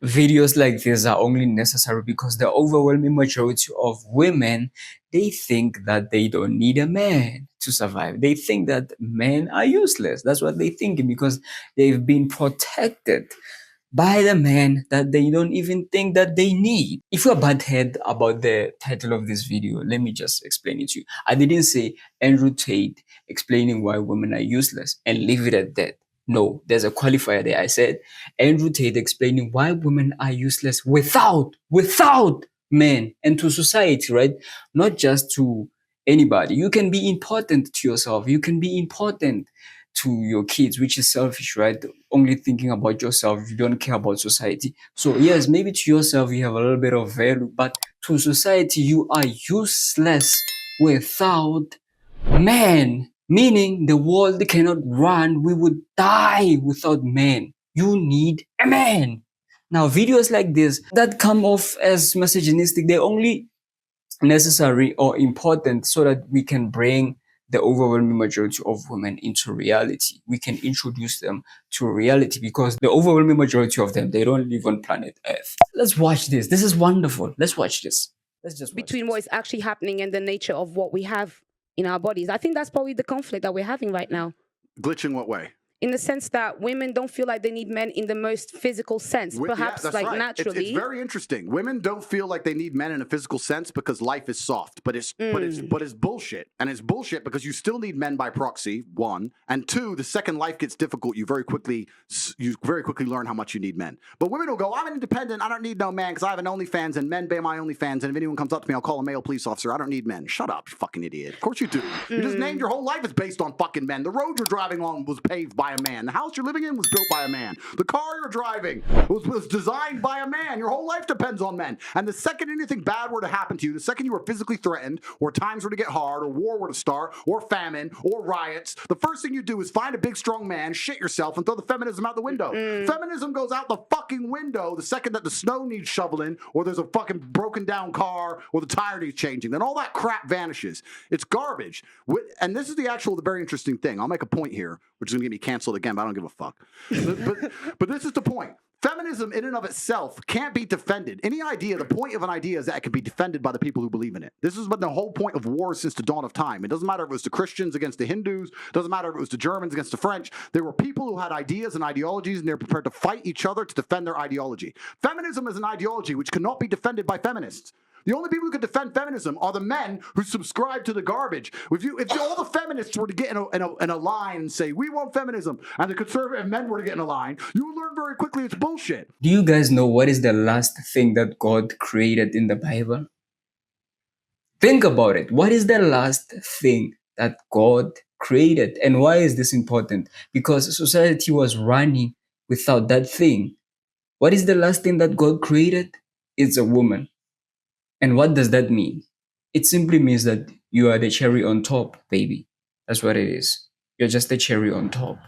Videos like this are only necessary because the overwhelming majority of women, they think that they don't need a man to survive. They think that men are useless. That's what they think because they've been protected by the man that they don't even think that they need. If you're butthead about the title of this video, let me just explain it to you. I didn't say Andrew Tate explaining why women are useless and leave it at that. No, there's a qualifier there. I said Andrew Tate explaining why women are useless without men and to society, right? Not just to anybody. You can be important to yourself. You can be important to your kids, which is selfish, right? Only thinking about yourself, you don't care about society. So yes, maybe to yourself you have a little bit of value, but to society you are useless without man. Meaning the world cannot run, we would die without men. You need a man. Now videos like this that come off as misogynistic, they're only necessary or important so that we can bring the overwhelming majority of women into reality. We can introduce them to reality because the overwhelming majority of them, they don't live on planet Earth. Let's watch this. This is wonderful. Let's watch this. Let's just watch between this. what is actually happening and the nature of what we have in our bodies. I think that's probably the conflict that we're having right now. Glitch in what way? In the sense that women don't feel like they need men in the most physical sense, perhaps that's like right. naturally. It's very interesting. Women don't feel like they need men in a physical sense because life is soft, but it's bullshit. And it's bullshit because you still need men by proxy, one, and two, the second life gets difficult, you very quickly learn how much you need men. But women will go, I'm independent, I don't need no man because I have an OnlyFans and men pay my OnlyFans, and if anyone comes up to me, I'll call a male police officer. I don't need men. Shut up, you fucking idiot. Of course you do. You just named your whole life is based on fucking men. The road you're driving on was paved by a man. The house you're living in was built by a man. The car you're driving was designed by a man. Your whole life depends on men. And the second anything bad were to happen to you, the second you were physically threatened, or times were to get hard, or war were to start, or famine, or riots, the first thing you do is find a big strong man, shit yourself, and throw the feminism out the window. Feminism goes out the fucking window the second that the snow needs shoveling, or there's a fucking broken down car, or the tire needs changing. Then all that crap vanishes. It's garbage. And this is the very interesting thing. I'll make a point here, which is going to get me canceled again, but I don't give a fuck. But this is the point. Feminism in and of itself can't be defended. The point of an idea is that it can be defended by the people who believe in it. This has been the whole point of war since the dawn of time. It doesn't matter if it was the Christians against the Hindus. It doesn't matter if it was the Germans against the French. There were people who had ideas and ideologies, and they're prepared to fight each other to defend their ideology. Feminism is an ideology which cannot be defended by feminists. The only people who could defend feminism are the men who subscribe to the garbage. If all the feminists were to get in a line and say, we want feminism, and the conservative men were to get in a line, you would learn very quickly it's bullshit. Do you guys know what is the last thing that God created in the Bible? Think about it. What is the last thing that God created? And why is this important? Because society was running without that thing. What is the last thing that God created? It's a woman. And what does that mean? It simply means that you are the cherry on top, baby. That's what it is. You're just the cherry on top.